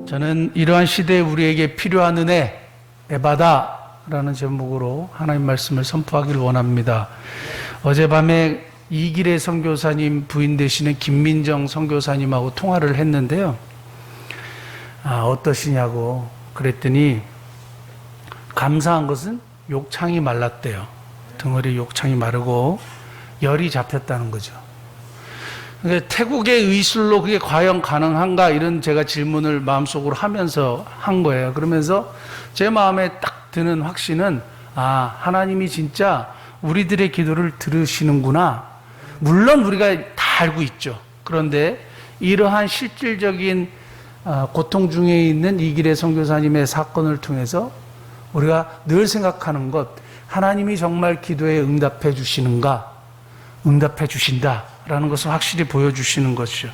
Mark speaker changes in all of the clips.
Speaker 1: 저는 이러한 시대에 우리에게 필요한 은혜, 에바다라는 제목으로 하나님 말씀을 선포하기를 원합니다. 어젯밤에 이길의 선교사님 부인 되시는 김민정 선교사님하고 통화를 했는데요. 어떠시냐고 그랬더니 감사한 것은 욕창이 말랐대요. 덩어리 욕창이 마르고 열이 잡혔다는 거죠. 그러니까 태국의 의술로 그게 과연 가능한가 이런 제가 질문을 마음속으로 하면서 한 거예요. 그러면서 제 마음에 딱 드는 확신은 하나님이 진짜 우리들의 기도를 들으시는구나. 물론 우리가 다 알고 있죠. 그런데 이러한 실질적인 고통 중에 있는 이길의 선교사님의 사건을 통해서 우리가 늘 생각하는 것, 하나님이 정말 기도에 응답해 주시는가, 응답해 주신다라는 것을 확실히 보여주시는 것이죠.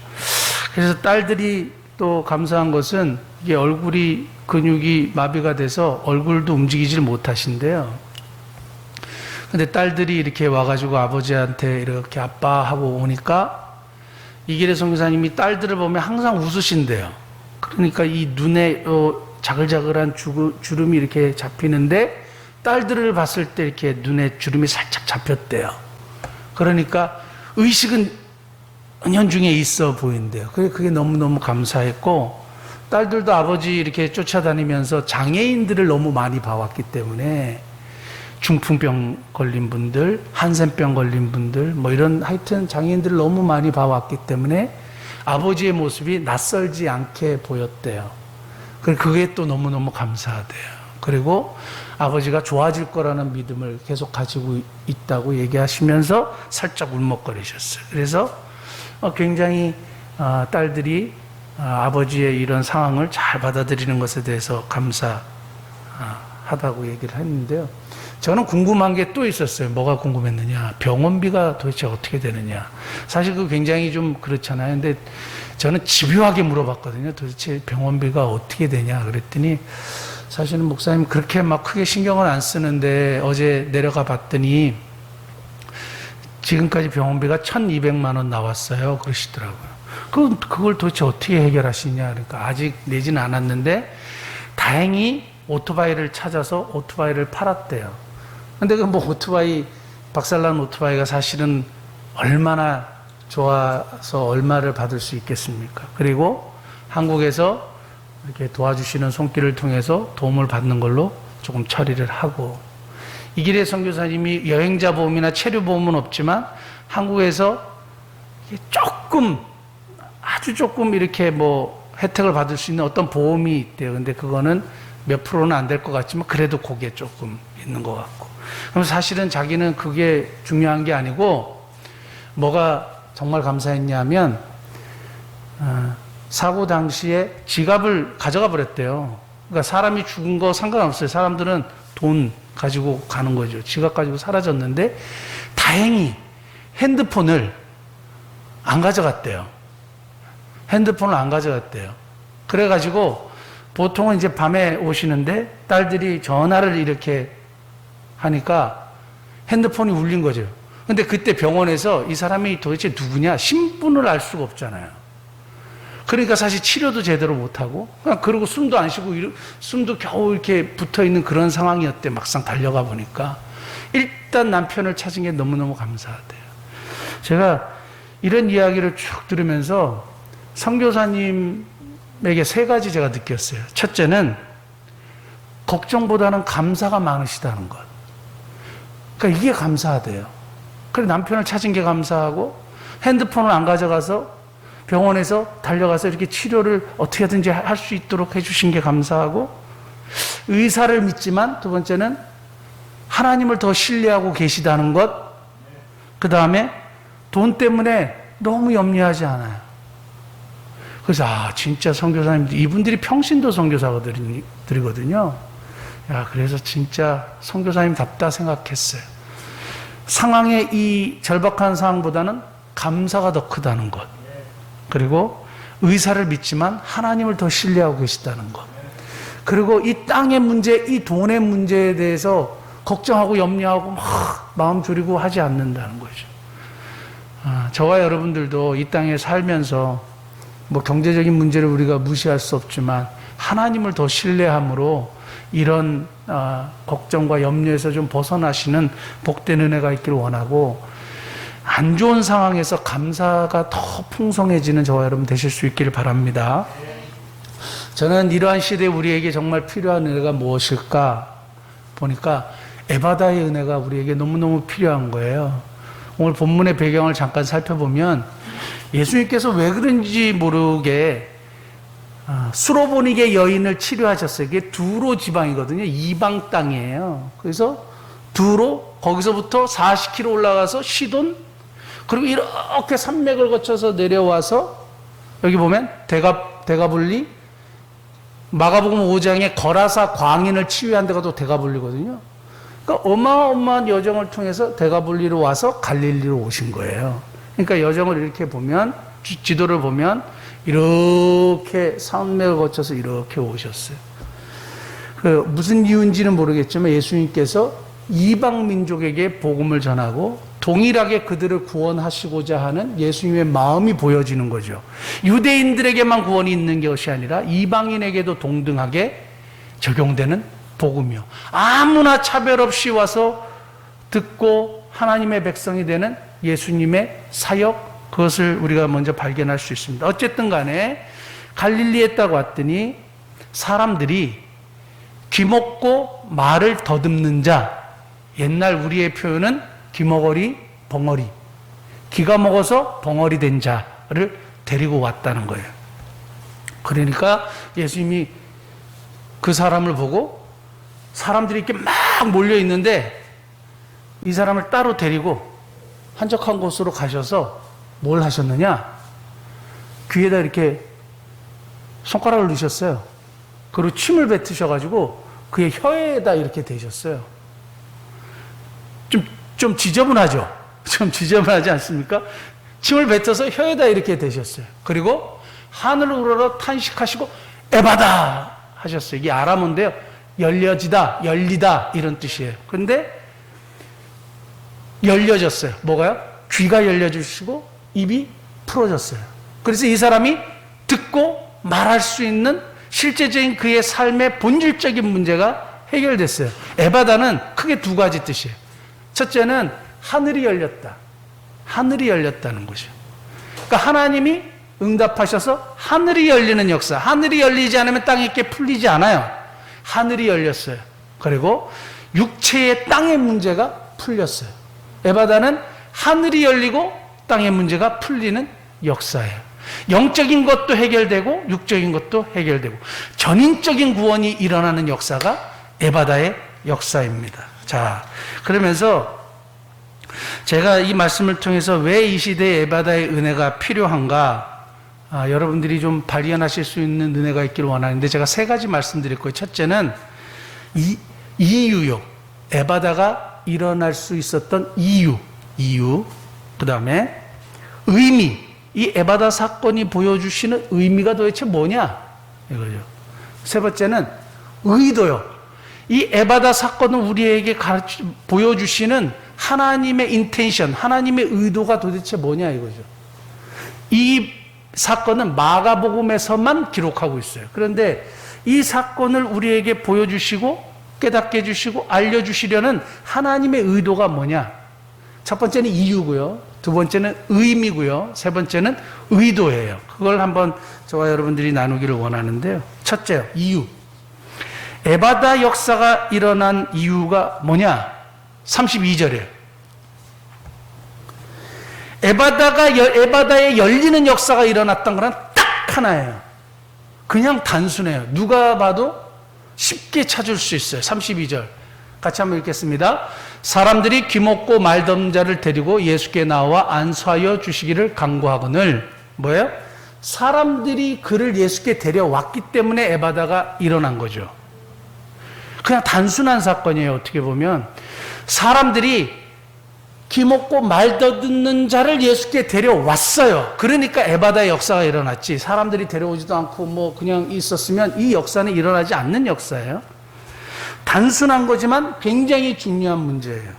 Speaker 1: 그래서 딸들이 또 감사한 것은 이게 얼굴이 근육이 마비가 돼서 얼굴도 움직이질 못하신대요. 근데 딸들이 이렇게 와가지고 아버지한테 이렇게 아빠하고 오니까 이길의 선교사님이 딸들을 보면 항상 웃으신대요. 그러니까 이 눈에 자글자글한 주름이 이렇게 잡히는데 딸들을 봤을 때 이렇게 눈에 주름이 살짝 잡혔대요. 그러니까 의식은 은연중에 있어 보인대요. 그게 너무너무 감사했고, 딸들도 아버지 이렇게 쫓아다니면서 장애인들을 너무 많이 봐왔기 때문에 중풍병 걸린 분들, 한센병 걸린 분들, 이런 하여튼 장애인들을 너무 많이 봐왔기 때문에 아버지의 모습이 낯설지 않게 보였대요. 그게 또 너무너무 감사하대요. 그리고 아버지가 좋아질 거라는 믿음을 계속 가지고 있다고 얘기하시면서 살짝 울먹거리셨어요. 그래서 굉장히 딸들이 아버지의 이런 상황을 잘 받아들이는 것에 대해서 감사하다고 얘기를 했는데요. 저는 궁금한 게 또 있었어요. 뭐가 궁금했느냐. 병원비가 도대체 어떻게 되느냐. 사실 그거 굉장히 좀 그렇잖아요. 근데 저는 집요하게 물어봤거든요. 도대체 병원비가 어떻게 되냐. 그랬더니 사실은 목사님 그렇게 막 크게 신경을 안 쓰는데 어제 내려가 봤더니 지금까지 병원비가 1,200만 원 나왔어요. 그러시더라고요. 그걸 도대체 어떻게 해결하시냐. 그러니까 아직 내지는 않았는데 다행히 오토바이를 찾아서 오토바이를 팔았대요. 근데 오토바이, 박살난 오토바이가 사실은 얼마나 좋아서 얼마를 받을 수 있겠습니까? 그리고 한국에서 이렇게 도와주시는 손길을 통해서 도움을 받는 걸로 조금 처리를 하고, 이길의 선교사님이 여행자 보험이나 체류 보험은 없지만 한국에서 조금, 아주 조금 이렇게 혜택을 받을 수 있는 어떤 보험이 있대요. 근데 그거는 몇 프로는 안 될 것 같지만 그래도 그게 조금 있는 것 같고. 그럼 사실은 자기는 그게 중요한 게 아니고 뭐가 정말 감사했냐면 사고 당시에 지갑을 가져가 버렸대요. 그러니까 사람이 죽은 거 상관없어요. 사람들은 돈 가지고 가는 거죠. 지갑 가지고 사라졌는데 다행히 핸드폰을 안 가져갔대요. 핸드폰을 안 가져갔대요. 그래가지고 보통은 이제 밤에 오시는데 딸들이 전화를 이렇게 하니까 핸드폰이 울린 거죠. 근데 그때 병원에서 이 사람이 도대체 누구냐? 신분을 알 수가 없잖아요. 그러니까 사실 치료도 제대로 못하고, 그러고 숨도 안 쉬고, 숨도 겨우 이렇게 붙어 있는 그런 상황이었대. 막상 달려가 보니까. 일단 남편을 찾은 게 너무너무 감사하대요. 제가 이런 이야기를 쭉 들으면서 선교사님에게 3가지 제가 느꼈어요. 첫째는 걱정보다는 감사가 많으시다는 것. 그러니까 이게 감사하대요. 그래 남편을 찾은 게 감사하고, 핸드폰을 안 가져가서 병원에서 달려가서 이렇게 치료를 어떻게든지 할 수 있도록 해주신 게 감사하고, 의사를 믿지만 두 번째는 하나님을 더 신뢰하고 계시다는 것, 그 다음에 돈 때문에 너무 염려하지 않아요. 그래서 진짜 선교사님들, 이분들이 평신도 선교사들이거든요. 그래서 진짜 선교사님답다 생각했어요. 상황의 이 절박한 상황보다는 감사가 더 크다는 것. 그리고 의사를 믿지만 하나님을 더 신뢰하고 계시다는 것. 그리고 이 땅의 문제, 이 돈의 문제에 대해서 걱정하고 염려하고 막 마음 졸이고 하지 않는다는 거죠. 저와 여러분들도 이 땅에 살면서 경제적인 문제를 우리가 무시할 수 없지만 하나님을 더 신뢰함으로 이런 걱정과 염려에서 좀 벗어나시는 복된 은혜가 있기를 원하고, 안 좋은 상황에서 감사가 더 풍성해지는 저와 여러분 되실 수 있기를 바랍니다. 저는 이러한 시대에 우리에게 정말 필요한 은혜가 무엇일까 보니까 에바다의 은혜가 우리에게 너무너무 필요한 거예요. 오늘 본문의 배경을 잠깐 살펴보면 예수님께서 왜 그런지 모르게 수로보닉의 여인을 치료하셨어요. 그게 두로 지방이거든요. 이방 땅이에요. 그래서 두로, 거기서부터 40km 올라가서 시돈, 그리고 이렇게 산맥을 거쳐서 내려와서 여기 보면 데가블리, 마가복음 5장에 거라사 광인을 치유한 데가 또 데가블리거든요. 그러니까 어마어마한 여정을 통해서 데가블리로 와서 갈릴리로 오신 거예요. 그러니까 여정을 이렇게 보면, 지도를 보면 이렇게 산맥을 거쳐서 이렇게 오셨어요. 무슨 이유인지는 모르겠지만 예수님께서 이방 민족에게 복음을 전하고 동일하게 그들을 구원하시고자 하는 예수님의 마음이 보여지는 거죠. 유대인들에게만 구원이 있는 것이 아니라 이방인에게도 동등하게 적용되는 복음이요. 아무나 차별 없이 와서 듣고 하나님의 백성이 되는 예수님의 사역, 그것을 우리가 먼저 발견할 수 있습니다. 어쨌든 간에 갈릴리에 딱 왔더니 사람들이 귀먹고 말을 더듬는 자, 옛날 우리의 표현은 귀머거리, 벙어리, 기가 먹어서 벙어리 된 자를 데리고 왔다는 거예요. 그러니까 예수님이 그 사람을 보고 사람들이 이렇게 막 몰려 있는데 이 사람을 따로 데리고 한적한 곳으로 가셔서 뭘 하셨느냐? 귀에다 이렇게 손가락을 넣으셨어요. 그리고 침을 뱉으셔가지고 그의 혀에다 이렇게 대셨어요. 좀 지저분하죠? 좀 지저분하지 않습니까? 침을 뱉어서 혀에다 이렇게 대셨어요. 그리고 하늘을 우러러 탄식하시고 에바다 하셨어요. 이게 아람어인데요. 열려지다, 열리다 이런 뜻이에요. 그런데 열려졌어요. 뭐가요? 귀가 열려주시고 입이 풀어졌어요. 그래서 이 사람이 듣고 말할 수 있는 실제적인 그의 삶의 본질적인 문제가 해결됐어요. 에바다는 크게 두 가지 뜻이에요. 첫째는 하늘이 열렸다. 하늘이 열렸다는 거죠. 그러니까 하나님이 응답하셔서 하늘이 열리는 역사. 하늘이 열리지 않으면 땅이 이렇게 풀리지 않아요. 하늘이 열렸어요. 그리고 육체의 땅의 문제가 풀렸어요. 에바다는 하늘이 열리고 땅의 문제가 풀리는 역사예요. 영적인 것도 해결되고 육적인 것도 해결되고 전인적인 구원이 일어나는 역사가 에바다의 역사입니다. 자, 그러면서 제가 이 말씀을 통해서 왜 이 시대에 에바다의 은혜가 필요한가, 여러분들이 좀 발견하실 수 있는 은혜가 있기를 원하는데 제가 세 가지 말씀드릴 거예요. 첫째는 이유요. 에바다가 일어날 수 있었던 이유. 그 다음에 의미. 이 에바다 사건이 보여주시는 의미가 도대체 뭐냐? 이거죠. 세 번째는 의도요. 이 에바다 사건은 우리에게 보여주시는 하나님의 인텐션, 하나님의 의도가 도대체 뭐냐 이거죠. 이 사건은 마가복음에서만 기록하고 있어요. 그런데 이 사건을 우리에게 보여주시고 깨닫게 해주시고 알려주시려는 하나님의 의도가 뭐냐? 첫 번째는 이유고요. 두 번째는 의미고요. 세 번째는 의도예요. 그걸 한번 저와 여러분들이 나누기를 원하는데요. 첫째요, 이유. 에바다 역사가 일어난 이유가 뭐냐? 32절이에요. 에바다에 열리는 역사가 일어났던 거는 딱 하나예요. 그냥 단순해요. 누가 봐도 쉽게 찾을 수 있어요. 32절. 같이 한번 읽겠습니다. 사람들이 귀먹고 말던 자를 데리고 예수께 나와 안수하여 주시기를 간구하거늘. 뭐예요? 사람들이 그를 예수께 데려왔기 때문에 에바다가 일어난 거죠. 그냥 단순한 사건이에요. 어떻게 보면 사람들이 귀먹고 말 더듬는 자를 예수께 데려왔어요. 그러니까 에바다의 역사가 일어났지, 사람들이 데려오지도 않고 뭐 그냥 있었으면 이 역사는 일어나지 않는 역사예요. 단순한 거지만 굉장히 중요한 문제예요.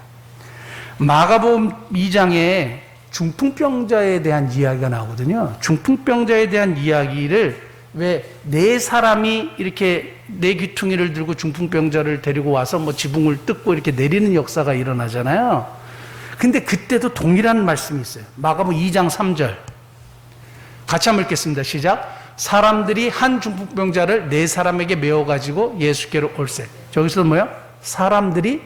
Speaker 1: 마가복음 2장에 중풍병자에 대한 이야기가 나오거든요. 중풍병자에 대한 이야기를 왜 네 사람이 이렇게 네 귀퉁이를 들고 중풍병자를 데리고 와서 뭐 지붕을 뜯고 이렇게 내리는 역사가 일어나잖아요. 근데 그때도 동일한 말씀이 있어요. 마가복음 2장 3절. 같이 한번 읽겠습니다. 시작. 사람들이 한 중풍병자를 네 사람에게 메워가지고 예수께로 올세. 저기서 뭐야? 사람들이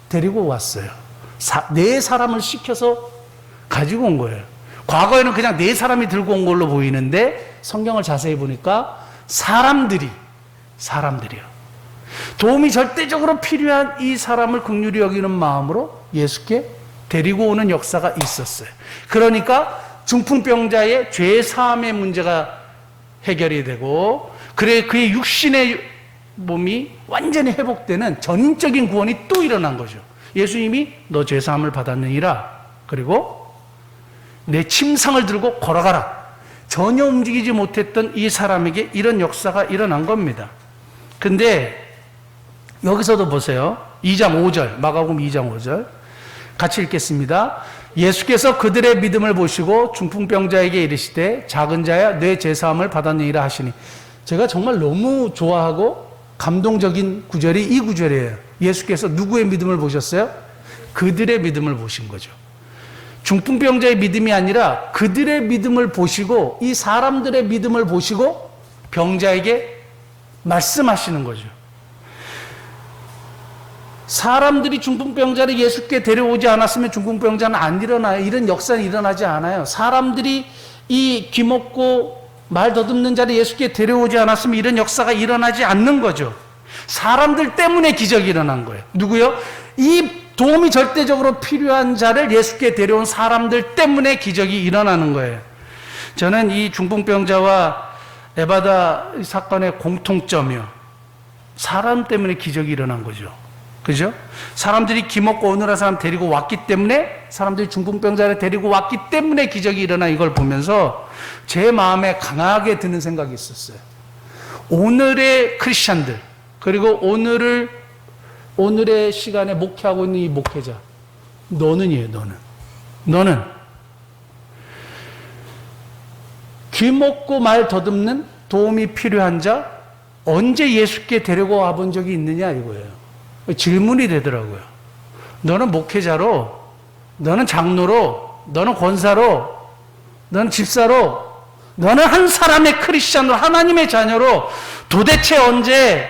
Speaker 1: 데리고 왔어요. 네 사람을 시켜서 가지고 온 거예요. 과거에는 그냥 네 사람이 들고 온 걸로 보이는데 성경을 자세히 보니까 사람들이요. 도움이 절대적으로 필요한 이 사람을 긍휼히 여기는 마음으로 예수께 데리고 오는 역사가 있었어요. 그러니까 중풍병자의 죄 사함의 문제가 해결이 되고 그래 그의 육신의 몸이 완전히 회복되는 전인적인 구원이 또 일어난 거죠. 예수님이 너 죄 사함을 받았느니라. 그리고 내 침상을 들고 걸어가라. 전혀 움직이지 못했던 이 사람에게 이런 역사가 일어난 겁니다. 근데 여기서도 보세요. 2장 5절, 마가복음 2장 5절 같이 읽겠습니다. 예수께서 그들의 믿음을 보시고 중풍병자에게 이르시되 작은 자야 내 죄사함을 받았느니라 하시니. 제가 정말 너무 좋아하고 감동적인 구절이 이 구절이에요. 예수께서 누구의 믿음을 보셨어요? 그들의 믿음을 보신 거죠. 중풍병자의 믿음이 아니라 그들의 믿음을 보시고 이 사람들의 믿음을 보시고 병자에게 말씀하시는 거죠. 사람들이 중풍병자를 예수께 데려오지 않았으면 중풍병자는 안 일어나요. 이런 역사는 일어나지 않아요. 사람들이 이 귀먹고 말 더듬는 자를 예수께 데려오지 않았으면 이런 역사가 일어나지 않는 거죠. 사람들 때문에 기적이 일어난 거예요. 누구요? 이 도움이 절대적으로 필요한 자를 예수께 데려온 사람들 때문에 기적이 일어나는 거예요. 저는 이 중풍병자와 에바다 사건의 공통점이요. 사람 때문에 기적이 일어난 거죠. 그죠? 사람들이 기먹고 오늘날 사람 데리고 왔기 때문에, 사람들이 중풍병자를 데리고 왔기 때문에 기적이 일어나, 이걸 보면서 제 마음에 강하게 드는 생각이 있었어요. 오늘의 크리스찬들, 그리고 오늘의 시간에 목회하고 있는 이 목회자, 너는이에요. 너는 귀먹고 말 더듬는 도움이 필요한 자 언제 예수께 데리고 와본 적이 있느냐, 이거예요. 질문이 되더라고요. 너는 목회자로, 너는 장로로, 너는 권사로, 너는 집사로, 너는 한 사람의 크리스찬으로, 하나님의 자녀로 도대체 언제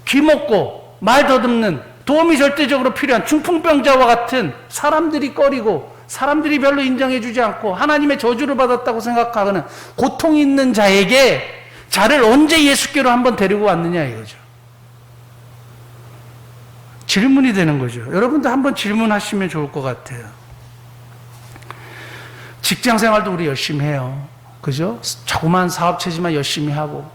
Speaker 1: 귀먹고 말 더듬는 도움이 절대적으로 필요한 중풍병자와 같은 사람들이 꺼리고 사람들이 별로 인정해주지 않고 하나님의 저주를 받았다고 생각하는 고통 있는 자에게 자를 언제 예수께로 한번 데리고 왔느냐, 이거죠. 질문이 되는 거죠. 여러분도 한번 질문하시면 좋을 것 같아요. 직장 생활도 우리 열심히 해요. 그죠? 조그만 사업체지만 열심히 하고,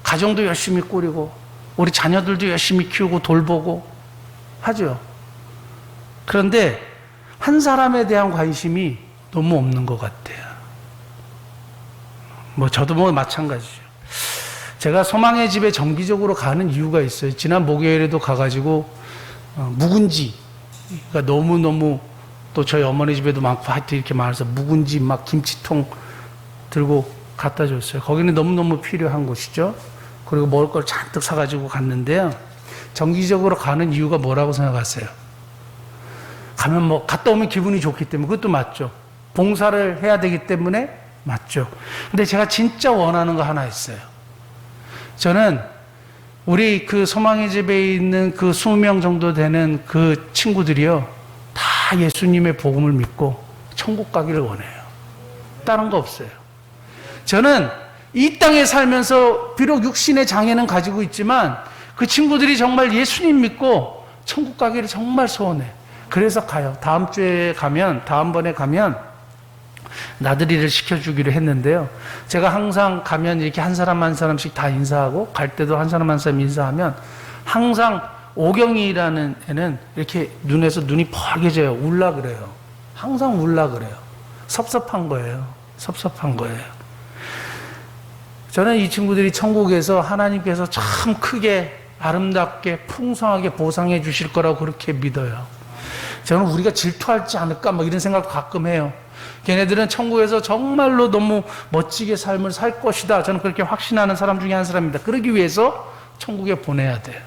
Speaker 1: 가정도 열심히 꾸리고, 우리 자녀들도 열심히 키우고 돌보고 하죠. 그런데 한 사람에 대한 관심이 너무 없는 것 같아요. 저도 마찬가지죠. 제가 소망의 집에 정기적으로 가는 이유가 있어요. 지난 목요일에도 가가지고 묵은지가 너무너무, 또 저희 어머니 집에도 많고 하여튼 이렇게 많아서 묵은지 막 김치통 들고 갖다 줬어요. 거기는 너무너무 필요한 곳이죠. 그리고 먹을 걸 잔뜩 사가지고 갔는데요. 정기적으로 가는 이유가 뭐라고 생각하세요? 가면 갔다 오면 기분이 좋기 때문에. 그것도 맞죠. 봉사를 해야 되기 때문에 맞죠. 근데 제가 진짜 원하는 거 하나 있어요. 저는 우리 그 소망의 집에 있는 그 20명 정도 되는 그 친구들이요, 다 예수님의 복음을 믿고 천국 가기를 원해요. 다른 거 없어요. 저는 이 땅에 살면서 비록 육신의 장애는 가지고 있지만 그 친구들이 정말 예수님 믿고 천국 가기를 정말 소원해. 그래서 가요. 다음번에 가면 나들이를 시켜주기로 했는데요. 제가 항상 가면 이렇게 한 사람 한 사람씩 다 인사하고, 갈 때도 한 사람 한 사람 인사하면 항상 오경이라는 애는 이렇게 눈에서 눈이 펄개져요. 울라 그래요. 항상 울라 그래요. 섭섭한 거예요. 저는 이 친구들이 천국에서 하나님께서 참 크게 아름답게 풍성하게 보상해 주실 거라고 그렇게 믿어요. 저는 우리가 질투하지 않을까 이런 생각도 가끔 해요. 걔네들은 천국에서 정말로 너무 멋지게 삶을 살 것이다. 저는 그렇게 확신하는 사람 중에 한 사람입니다. 그러기 위해서 천국에 보내야 돼요.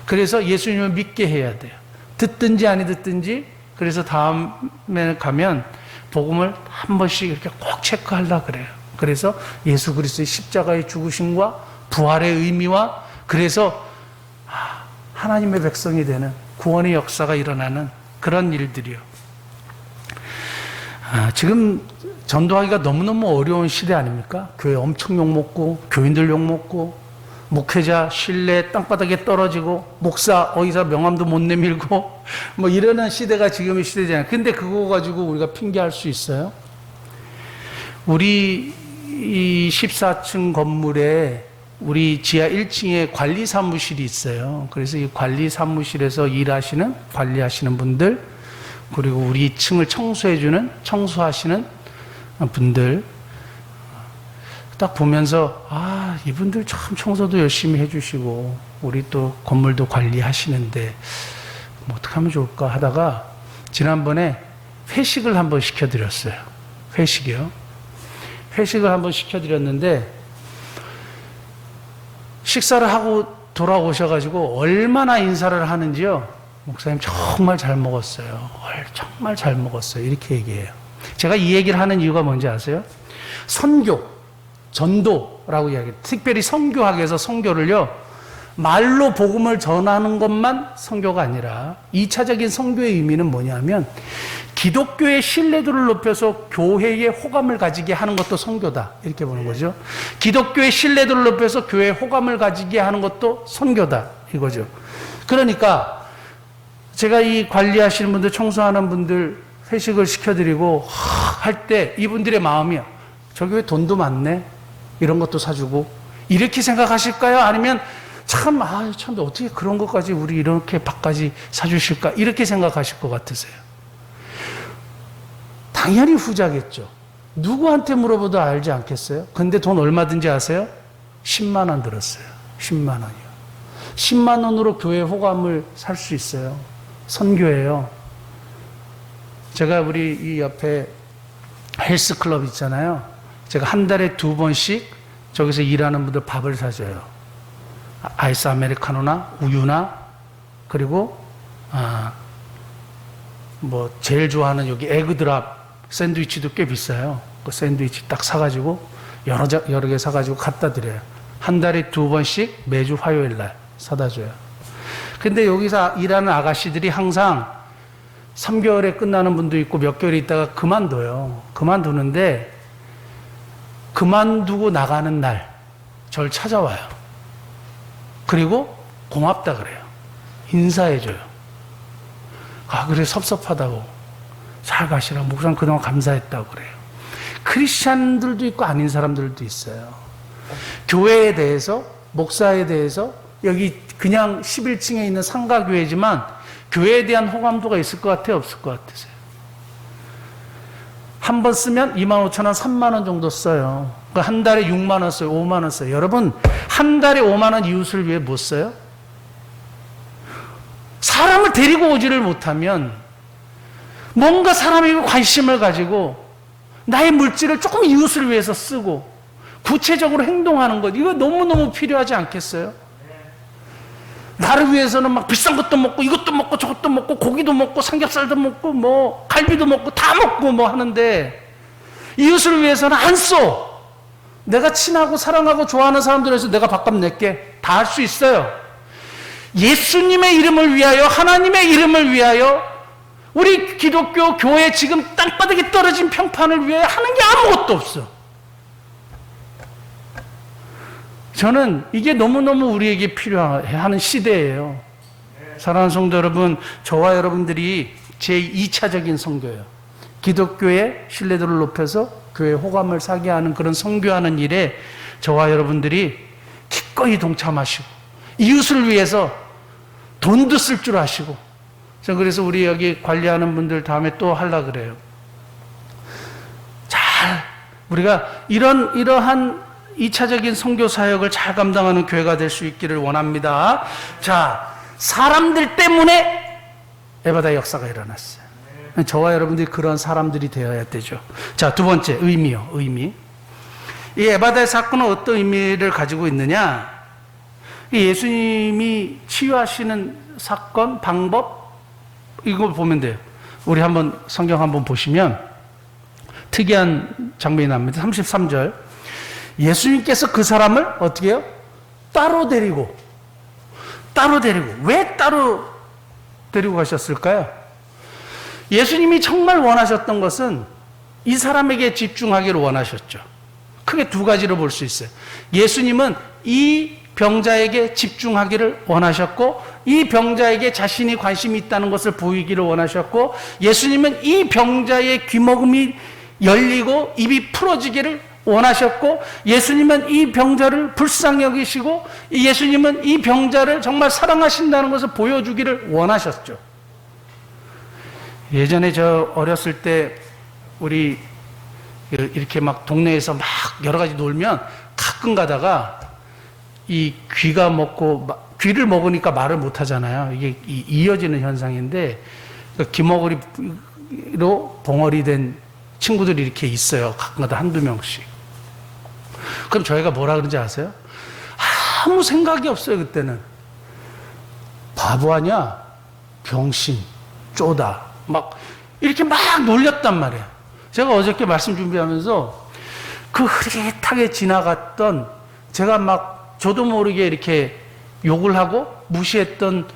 Speaker 1: 그래서 예수님을 믿게 해야 돼요. 듣든지 아니 듣든지. 그래서 다음에 가면 복음을 한 번씩 이렇게 꼭 체크하려고 그래요. 그래서 예수 그리스도의 십자가의 죽으심과 부활의 의미와 그래서 하나님의 백성이 되는 구원의 역사가 일어나는 그런 일들이요. 지금 전도하기가 너무너무 어려운 시대 아닙니까? 교회 엄청 욕먹고 교인들 욕먹고 목회자 신뢰 땅바닥에 떨어지고 목사 어디서 명함도 못 내밀고 뭐 이러는 시대가 지금의 시대잖아요. 근데 그거 가지고 우리가 핑계할 수 있어요? 우리 이 14층 건물에 우리 지하 1층에 관리 사무실이 있어요. 그래서 이 관리 사무실에서 관리하시는 분들, 그리고 우리 층을 청소하시는 분들 딱 보면서 이분들 참 청소도 열심히 해주시고 우리 또 건물도 관리하시는데 뭐 어떻게 하면 좋을까 하다가 지난번에 회식을 한번 시켜드렸어요. 회식을 한번 시켜드렸는데 식사를 하고 돌아오셔가지고 얼마나 인사를 하는지요. 목사님 정말 잘 먹었어요. 정말 잘 먹었어요. 이렇게 얘기해요. 제가 이 얘기를 하는 이유가 뭔지 아세요? 선교, 전도라고 이야기해요. 특별히 선교학에서 선교를요, 말로 복음을 전하는 것만 선교가 아니라 2차적인 선교의 의미는 뭐냐면 기독교의 신뢰도를 높여서 교회의 호감을 가지게 하는 것도 선교다. 이렇게 보는 거죠. 기독교의 신뢰도를 높여서 교회의 호감을 가지게 하는 것도 선교다. 이거죠. 그러니까 제가 이 관리하시는 분들, 청소하는 분들 회식을 시켜드리고 할 때 이분들의 마음이 저기 왜 돈도 많네? 이런 것도 사주고 이렇게 생각하실까요? 아니면 참 어떻게 그런 것까지 우리 이렇게 밥까지 사주실까? 이렇게 생각하실 것 같으세요? 당연히 후자겠죠. 누구한테 물어봐도 알지 않겠어요? 근데 돈 얼마든지 아세요? 10만 원 들었어요. 10만 원이요. 10만 원으로 교회 호감을 살 수 있어요. 선교예요. 제가 우리 이 옆에 헬스클럽 있잖아요. 제가 한 달에 2번씩 저기서 일하는 분들 밥을 사줘요. 아이스 아메리카노나 우유나 그리고 뭐 제일 좋아하는 여기 에그드랍 샌드위치도 꽤 비싸요. 그 샌드위치 딱 사가지고 여러 개 사가지고 갖다 드려요. 한 달에 2번씩 매주 화요일 날 사다 줘요. 근데 여기서 일하는 아가씨들이 항상 3개월에 끝나는 분도 있고 몇 개월 있다가 그만둬요. 그만두는데 그만두고 나가는 날 절 찾아와요. 그리고 고맙다 그래요. 인사해줘요. 그래 섭섭하다고. 잘 가시라. 목사님 그동안 감사했다고 그래요. 크리스찬들도 있고 아닌 사람들도 있어요. 교회에 대해서, 목사에 대해서 여기 그냥 11층에 있는 상가교회지만 교회에 대한 호감도가 있을 것 같아요? 없을 것 같으세요? 한 번 쓰면 25,000원, 3만 원 정도 써요. 한 달에 6만 원 써요. 5만 원 써요. 여러분 한 달에 5만 원 이웃을 위해 못 써요? 사람을 데리고 오지를 못하면 뭔가 사람에게 관심을 가지고 나의 물질을 조금 이웃을 위해서 쓰고 구체적으로 행동하는 것, 이거 너무너무 필요하지 않겠어요? 나를 위해서는 막 비싼 것도 먹고 이것도 먹고 저것도 먹고 고기도 먹고 삼겹살도 먹고 뭐 갈비도 먹고 다 먹고 뭐 하는데 이웃을 위해서는 안 써. 내가 친하고 사랑하고 좋아하는 사람들에서 내가 밥값 낼게. 다 할 수 있어요. 예수님의 이름을 위하여, 하나님의 이름을 위하여, 우리 기독교 교회 지금 땅바닥에 떨어진 평판을 위해 하는 게 아무것도 없어. 저는 이게 너무너무 우리에게 필요하는 시대예요. 사랑하는 성도 여러분, 저와 여러분들이 제2차적인 선교예요. 기독교의 신뢰도를 높여서 교회 호감을 사게 하는 그런 선교하는 일에 저와 여러분들이 기꺼이 동참하시고 이웃을 위해서 돈도 쓸 줄 아시고, 저 그래서 우리 여기 관리하는 분들 다음에 또 하려고 그래요. 우리가 이러한 2차적인 선교 사역을 잘 감당하는 교회가 될 수 있기를 원합니다. 자, 사람들 때문에 에바다 역사가 일어났어요. 저와 여러분들이 그런 사람들이 되어야 되죠. 자, 두 번째, 의미요. 의미. 이 에바다의 사건은 어떤 의미를 가지고 있느냐? 예수님이 치유하시는 사건, 방법, 이걸 보면 돼요. 우리 한번 성경 한번 보시면 특이한 장면이 납니다. 33절. 예수님께서 그 사람을 어떻게 해요? 따로 데리고. 왜 따로 데리고 가셨을까요? 예수님이 정말 원하셨던 것은 이 사람에게 집중하기를 원하셨죠. 크게 두 가지로 볼 수 있어요. 예수님은 이 병자에게 집중하기를 원하셨고, 이 병자에게 자신이 관심이 있다는 것을 보이기를 원하셨고, 예수님은 이 병자의 귀머금이 열리고 입이 풀어지기를 원하셨고, 예수님은 이 병자를 불쌍히 여기시고, 예수님은 이 병자를 정말 사랑하신다는 것을 보여주기를 원하셨죠. 예전에 저 어렸을 때 우리 이렇게 막 동네에서 막 여러 가지 놀면 가끔 가다가 이 귀가 먹고, 귀를 먹으니까 말을 못 하잖아요. 이게 이어지는 현상인데, 귀머거리로 벙어리 된 친구들이 이렇게 있어요. 가끔가다 한두 명씩. 그럼 저희가 뭐라 그러는지 아세요? 아무 생각이 없어요, 그때는. 바보 아니야? 병신, 쪼다. 이렇게 막 놀렸단 말이에요. 제가 어저께 말씀 준비하면서 그 흐릿하게 지나갔던, 제가 저도 모르게 이렇게 욕을 하고 무시했던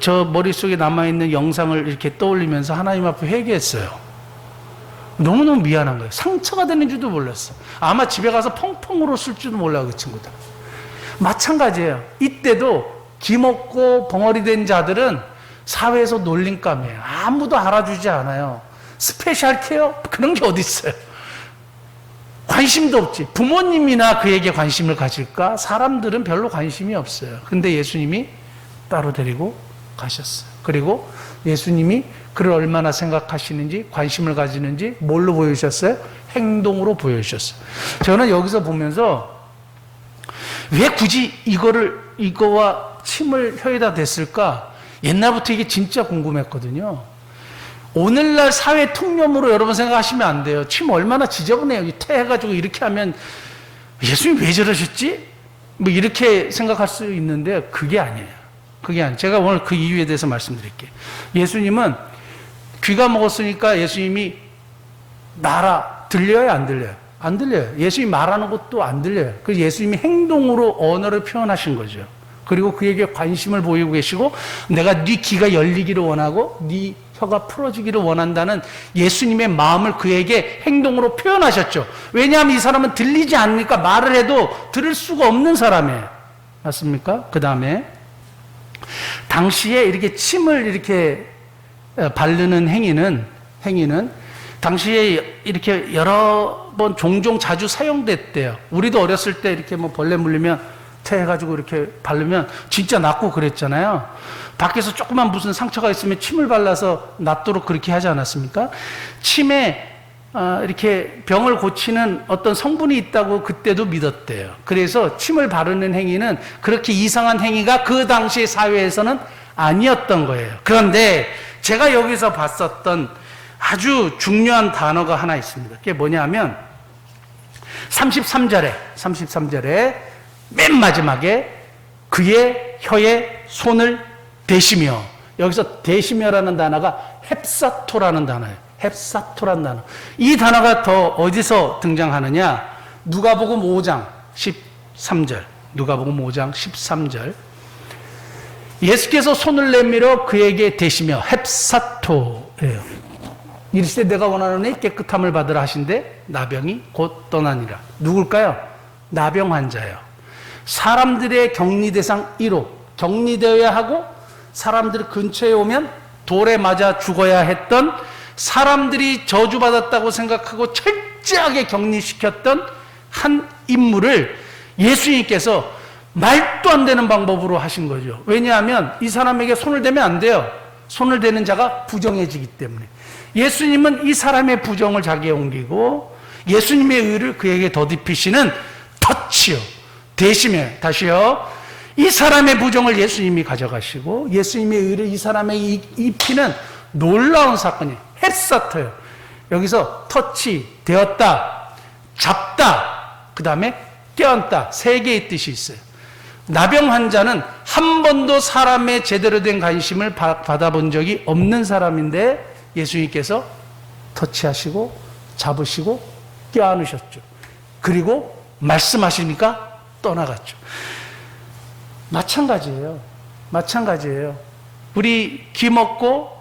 Speaker 1: 저 머릿속에 남아있는 영상을 이렇게 떠올리면서 하나님 앞에 회개했어요. 너무너무 미안한 거예요. 상처가 되는 줄도 몰랐어. 아마 집에 가서 펑펑 울었을 줄도 몰라, 그 친구들. 마찬가지예요. 이때도 기먹고 벙어리 된 자들은 사회에서 놀림감이에요. 아무도 알아주지 않아요. 스페셜 케어? 그런 게 어디 있어요. 관심도 없지. 부모님이나 그에게 관심을 가질까? 사람들은 별로 관심이 없어요. 근데 예수님이 따로 데리고 가셨어요. 그리고 예수님이 그를 얼마나 생각하시는지, 관심을 가지는지 뭘로 보여주셨어요? 행동으로 보여주셨어요. 저는 여기서 보면서 왜 굳이 이거와 침을 혀에다 댔을까? 옛날부터 이게 진짜 궁금했거든요. 오늘날 사회 통념으로 여러분 생각하시면 안 돼요. 침 얼마나 지저분해요. 태해가지고 이렇게 하면 예수님 왜 저러셨지? 이렇게 생각할 수 있는데 그게 아니에요. 제가 오늘 그 이유에 대해서 말씀드릴게요. 예수님은 귀가 먹었으니까 예수님이 들려요? 안 들려요? 안 들려요. 예수님이 말하는 것도 안 들려요. 그래서 예수님이 행동으로 언어를 표현하신 거죠. 그리고 그에게 관심을 보이고 계시고, 내가 네 귀가 열리기를 원하고 네 혀가 풀어지기를 원한다는 예수님의 마음을 그에게 행동으로 표현하셨죠. 왜냐하면 이 사람은 들리지 않으니까 말을 해도 들을 수가 없는 사람이에요. 맞습니까? 그 다음에 당시에 이렇게 침을 이렇게 바르는 행위는 당시에 이렇게 여러 번 종종 자주 사용됐대요. 우리도 어렸을 때 이렇게 벌레 물리면 해가지고 이렇게 바르면 진짜 낫고 그랬잖아요. 밖에서 조그만 무슨 상처가 있으면 침을 발라서 낫도록 그렇게 하지 않았습니까? 침에 이렇게 병을 고치는 어떤 성분이 있다고 그때도 믿었대요. 그래서 침을 바르는 행위는 그렇게 이상한 행위가 그 당시 사회에서는 아니었던 거예요. 그런데 제가 여기서 봤었던 아주 중요한 단어가 하나 있습니다. 그게 뭐냐면 33절에 맨 마지막에 그의 혀에 손을 대시며, 여기서 대시며라는 단어가 헵사토라는 단어예요. 헵사토라는 단어. 이 단어가 더 어디서 등장하느냐? 누가복음 5장 13절. 누가복음 5장 13절. 예수께서 손을 내밀어 그에게 대시며, 헵사토예요. 이르시되 내가 원하노니 깨끗함을 받으라 하신데 나병이 곧 떠나니라. 누굴까요? 나병 환자예요. 사람들의 격리 대상 1호, 격리되어야 하고 사람들 근처에 오면 돌에 맞아 죽어야 했던, 사람들이 저주받았다고 생각하고 철저하게 격리시켰던 한 인물을 예수님께서 말도 안 되는 방법으로 하신 거죠. 왜냐하면 이 사람에게 손을 대면 안 돼요. 손을 대는 자가 부정해지기 때문에. 예수님은 이 사람의 부정을 자기에 옮기고 예수님의 의를 그에게 덧입히시는 터치요. 대시며, 다시요. 이 사람의 부정을 예수님이 가져가시고 예수님의 의를 이 사람에게 입히는 놀라운 사건이에요. 헥사터예요. 여기서 터치, 되었다, 잡다, 그 다음에 껴안다, 세 개의 뜻이 있어요. 나병 환자는 한 번도 사람의 제대로 된 관심을 받아본 적이 없는 사람인데 예수님께서 터치하시고 잡으시고 껴안으셨죠. 그리고 말씀하시니까 떠나갔죠. 마찬가지예요. 마찬가지예요. 우리 귀 먹고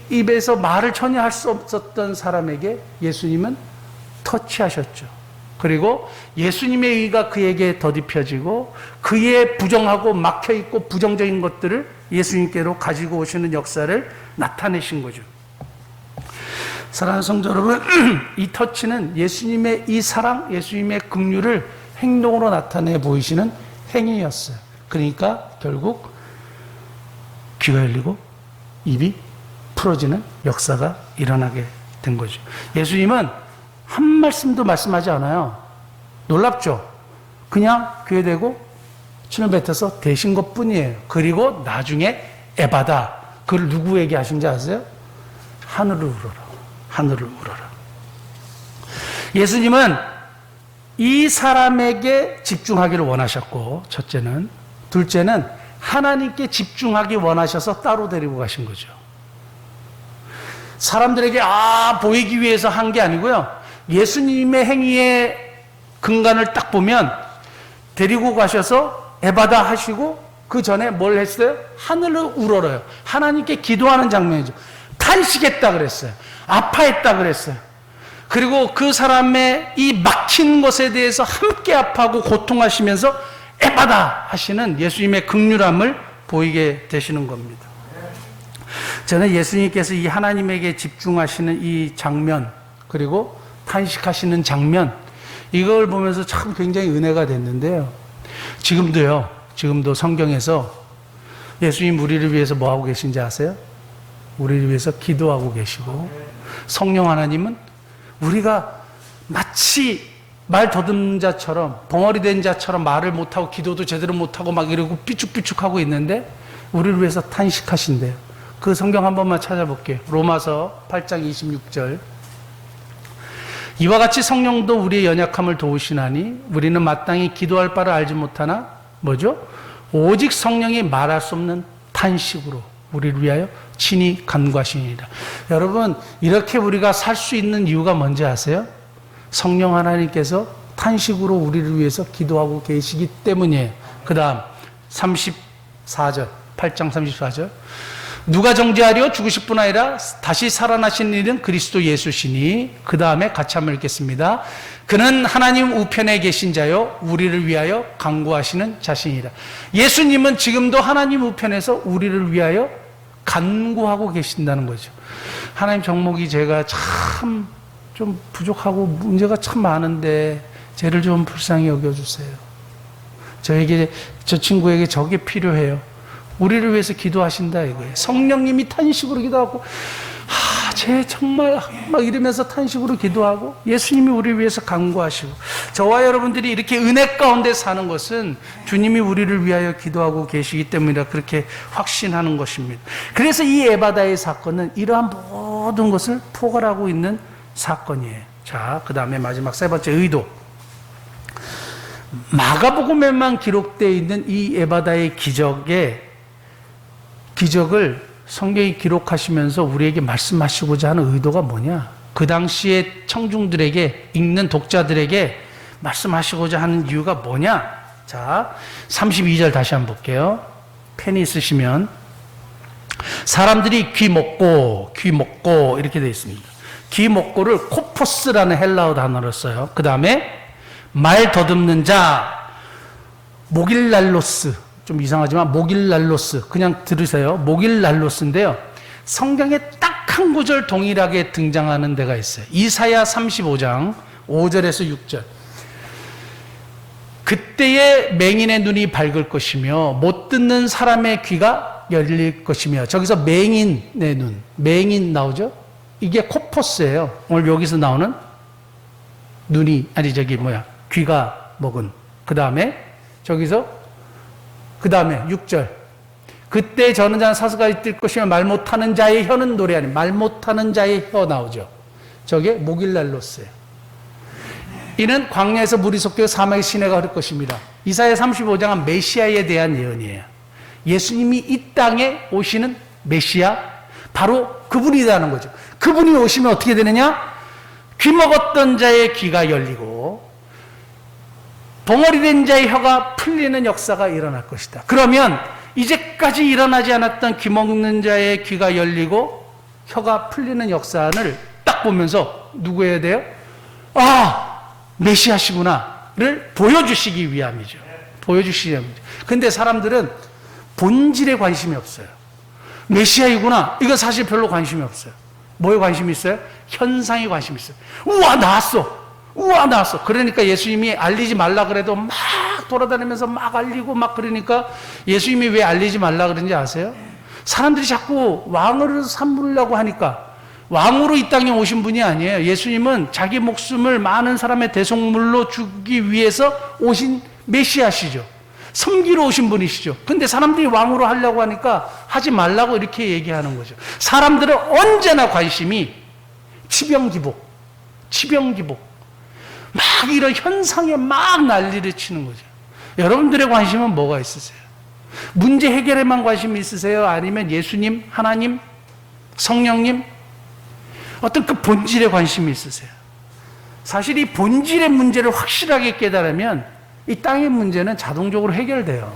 Speaker 1: 입에서 말을 전혀 할 수 없었던 사람에게 예수님은 터치하셨죠. 그리고 예수님의 의가 그에게 더딥혀지고 그의 부정하고 막혀있고 부정적인 것들을 예수님께로 가지고 오시는 역사를 나타내신 거죠. 사랑하는 성도 여러분, 이 터치는 예수님의 이 사랑, 예수님의 긍휼을 행동으로 나타내 보이시는 행위였어요. 그러니까 결국 귀가 열리고 입이 풀어지는 역사가 일어나게 된 거죠. 예수님은 한 말씀도 말씀하지 않아요. 놀랍죠? 그냥 귀에 대고 침을 뱉어서 대신 것 뿐이에요. 그리고 나중에 에바다, 그걸 누구에게 하신지 아세요? 하늘을 우러라. 하늘을 우러라. 예수님은 이 사람에게 집중하기를 원하셨고, 첫째는. 둘째는 하나님께 집중하기 원하셔서 따로 데리고 가신 거죠. 사람들에게 보이기 위해서 한 게 아니고요. 예수님의 행위의 근간을 딱 보면 데리고 가셔서 에바다 하시고 그 전에 뭘 했어요? 하늘을 우러러요. 하나님께 기도하는 장면이죠. 탄식했다 그랬어요. 아파했다 그랬어요. 그리고 그 사람의 이 막힌 것에 대해서 함께 아파하고 고통하시면서 에바다 하시는 예수님의 긍휼함을 보이게 되시는 겁니다. 저는 예수님께서 이 하나님에게 집중하시는 이 장면, 그리고 탄식하시는 장면, 이걸 보면서 참 굉장히 은혜가 됐는데요. 지금도 성경에서 예수님 우리를 위해서 뭐 하고 계신지 아세요? 우리를 위해서 기도하고 계시고, 성령 하나님은 우리가 마치 말 더듬는 자처럼, 벙어리 된 자처럼 말을 못하고 기도도 제대로 못하고 막 이러고 삐죽삐죽하고 있는데 우리를 위해서 탄식하신대요. 그 성경 한 번만 찾아볼게요. 로마서 8장 26절. 이와 같이 성령도 우리의 연약함을 도우시나니 우리는 마땅히 기도할 바를 알지 못하나 뭐죠? 오직 성령이 말할 수 없는 탄식으로 우리를 위하여 친히 간구하시니라. 여러분, 이렇게 우리가 살 수 있는 이유가 뭔지 아세요? 성령 하나님께서 탄식으로 우리를 위해서 기도하고 계시기 때문이에요. 그 다음 34절, 8장 34절. 누가 정죄하려? 죽으실 뿐 아니라 다시 살아나신 일은 그리스도 예수시니. 그 다음에 같이 한번 읽겠습니다. 그는 하나님 우편에 계신 자요 우리를 위하여 간구하시는 자신이라. 예수님은 지금도 하나님 우편에서 우리를 위하여 간구하고 계신다는 거죠. 하나님, 정목이 제가 참 좀 부족하고 문제가 참 많은데 쟤를 좀 불쌍히 여겨주세요. 저 친구에게 저게 필요해요. 우리를 위해서 기도하신다 이거예요. 성령님이 탄식으로 기도하고, 쟤 정말 막 이러면서 탄식으로 기도하고, 예수님이 우리를 위해서 간구하시고, 저와 여러분들이 이렇게 은혜 가운데 사는 것은 주님이 우리를 위하여 기도하고 계시기 때문이라 그렇게 확신하는 것입니다. 그래서 이 에바다의 사건은 이러한 모든 것을 포괄하고 있는 사건이에요. 자, 그 다음에 마지막 세 번째, 의도. 마가복음에만 기록되어 있는 이 에바다의 기적을 성경이 기록하시면서 우리에게 말씀하시고자 하는 의도가 뭐냐? 그 당시에 청중들에게, 읽는 독자들에게 말씀하시고자 하는 이유가 뭐냐? 자, 32절 다시 한번 볼게요. 펜이 있으시면. 사람들이 귀 먹고 이렇게 되어 있습니다. 귀 먹고를 코포스라는 헬라어 단어를 써요. 그 다음에 말 더듬는 자, 모길랄로스. 좀 이상하지만 모길랄로스, 그냥 들으세요. 모길랄로스인데요. 성경에 딱 한 구절 동일하게 등장하는 데가 있어요. 이사야 35장 5절에서 6절. 그때에 맹인의 눈이 밝을 것이며 못 듣는 사람의 귀가 열릴 것이며. 저기서 맹인의 눈, 맹인 나오죠? 이게 코포스예요. 오늘 여기서 나오는 눈이, 귀가 먹은. 그 다음에 저기서 그 다음에 6절. 그때 저는 자는 사슬까지 뛸 것이며 말 못하는 자의 혀는 노래하니. 말 못하는 자의 혀 나오죠. 저게 모길랄로스예요. 이는 광야에서 물이 섞여 사막의 시내가 흐를 것입니다. 이사야 35장은 메시아에 대한 예언이에요. 예수님이 이 땅에 오시는 메시아, 바로 그분이라는 거죠. 그분이 오시면 어떻게 되느냐? 귀 먹었던 자의 귀가 열리고 벙어리 된 자의 혀가 풀리는 역사가 일어날 것이다. 그러면 이제까지 일어나지 않았던 귀 먹는 자의 귀가 열리고 혀가 풀리는 역사를 딱 보면서 누구 해야 돼요? 아, 메시아시구나를 보여주시기 위함이죠. 보여주시기 위함이죠. 근데 사람들은 본질에 관심이 없어요. 메시아이구나. 이거 사실 별로 관심이 없어요. 뭐에 관심이 있어요? 현상에 관심이 있어요. 우와, 나왔어. 우와, 나왔어. 그러니까 예수님이 알리지 말라 그래도 막 돌아다니면서 막 알리고 막 그러니까 예수님이 왜 알리지 말라 그러는지 아세요? 사람들이 자꾸 왕을 삼으려고 하니까. 왕으로 이 땅에 오신 분이 아니에요. 예수님은 자기 목숨을 많은 사람의 대속물로 주기 위해서 오신 메시아시죠. 섬기러 오신 분이시죠. 근데 사람들이 왕으로 하려고 하니까 하지 말라고 이렇게 얘기하는 거죠. 사람들은 언제나 관심이 치병기복, 막 이런 현상에 막 난리를 치는 거죠. 여러분들의 관심은 뭐가 있으세요? 문제 해결에만 관심이 있으세요? 아니면 예수님, 하나님, 성령님, 어떤 그 본질에 관심이 있으세요? 사실 이 본질의 문제를 확실하게 깨달으면 이 땅의 문제는 자동적으로 해결돼요.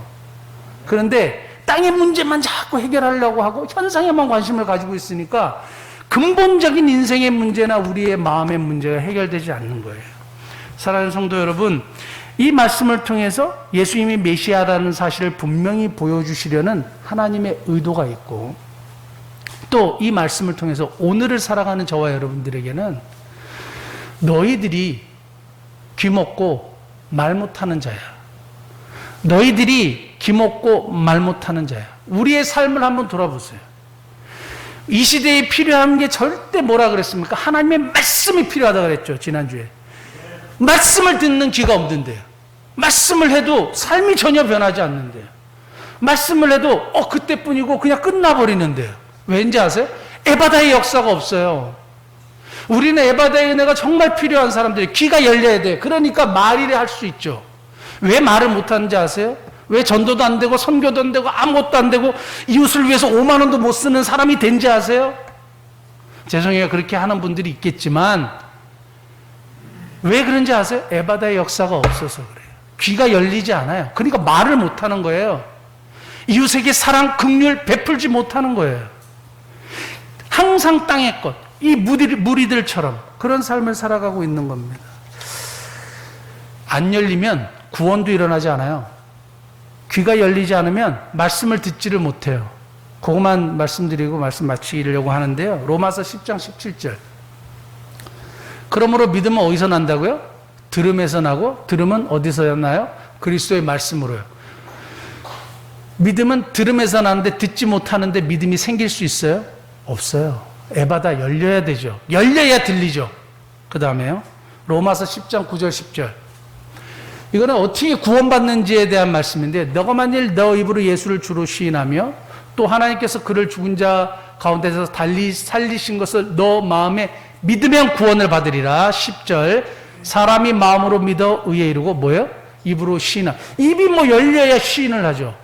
Speaker 1: 그런데 땅의 문제만 자꾸 해결하려고 하고 현상에만 관심을 가지고 있으니까 근본적인 인생의 문제나 우리의 마음의 문제가 해결되지 않는 거예요. 사랑하는 성도 여러분, 이 말씀을 통해서 예수님이 메시아라는 사실을 분명히 보여주시려는 하나님의 의도가 있고, 또 이 말씀을 통해서 오늘을 살아가는 저와 여러분들에게는 너희들이 귀먹고 말 못하는 자야. 너희들이 귀먹고 말 못하는 자야. 우리의 삶을 한번 돌아보세요. 이 시대에 필요한 게 절대 뭐라 그랬습니까? 하나님의 말씀이 필요하다고 그랬죠, 지난주에. 말씀을 듣는 귀가 없는데요. 말씀을 해도 삶이 전혀 변하지 않는데요. 말씀을 해도 그때뿐이고 그냥 끝나버리는데요. 왠지 아세요? 에바다의 역사가 없어요. 우리는 에바다의 은혜가 정말 필요한 사람들이 귀가 열려야 돼요. 그러니까 말이래 할 수 있죠. 왜 말을 못하는지 아세요? 왜 전도도 안 되고 선교도 안 되고 아무것도 안 되고 이웃을 위해서 5만 원도 못 쓰는 사람이 된지 아세요? 죄송해요. 그렇게 하는 분들이 있겠지만 왜 그런지 아세요? 에바다의 역사가 없어서 그래요. 귀가 열리지 않아요. 그러니까 말을 못하는 거예요. 이웃에게 사랑, 긍휼 베풀지 못하는 거예요. 항상 땅의 것, 이 무리들처럼 그런 삶을 살아가고 있는 겁니다. 안 열리면 구원도 일어나지 않아요. 귀가 열리지 않으면 말씀을 듣지를 못해요. 그것만 말씀드리고 말씀 마치려고 하는데요. 로마서 10장 17절. 그러므로 믿음은 어디서 난다고요? 들음에서 나고, 들음은 어디서 나요? 그리스도의 말씀으로요. 믿음은 들음에서 나는데 듣지 못하는데 믿음이 생길 수 있어요? 없어요. 에바다 열려야 되죠. 열려야 들리죠. 그 다음에요. 로마서 10장 9절 10절. 이거는 어떻게 구원받는지에 대한 말씀인데, 너가 만일 너 입으로 예수를 주로 시인하며 또 하나님께서 그를 죽은 자 가운데서 달리 살리신 것을 너 마음에 믿으면 구원을 받으리라. 10절. 사람이 마음으로 믿어 의에 이르고 뭐예요? 입으로 시인하. 입이 열려야 시인을 하죠.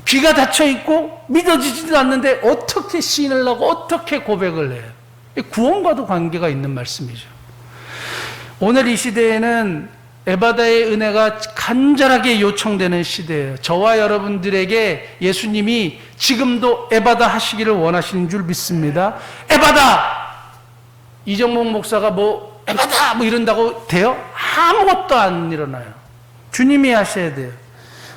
Speaker 1: 귀가 닫혀 있고 믿어지지도 않는데 어떻게 시인을 하고 어떻게 고백을 해요? 구원과도 관계가 있는 말씀이죠. 오늘 이 시대에는 에바다의 은혜가 간절하게 요청되는 시대예요. 저와 여러분들에게 예수님이 지금도 에바다 하시기를 원하시는 줄 믿습니다. 에바다! 이정목 목사가 에바다! 이런다고 돼요? 아무것도 안 일어나요. 주님이 하셔야 돼요.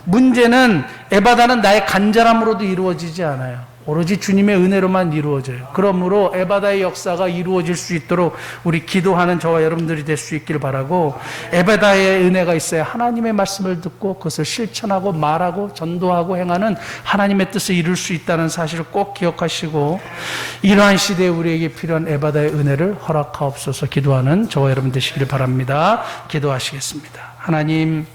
Speaker 1: 문제는 에바다는 나의 간절함으로도 이루어지지 않아요. 오로지 주님의 은혜로만 이루어져요. 그러므로 에바다의 역사가 이루어질 수 있도록 우리 기도하는 저와 여러분들이 될 수 있기를 바라고, 에바다의 은혜가 있어야 하나님의 말씀을 듣고 그것을 실천하고 말하고 전도하고 행하는 하나님의 뜻을 이룰 수 있다는 사실을 꼭 기억하시고, 이러한 시대에 우리에게 필요한 에바다의 은혜를 허락하옵소서 기도하는 저와 여러분 되시기를 바랍니다. 기도하시겠습니다. 하나님,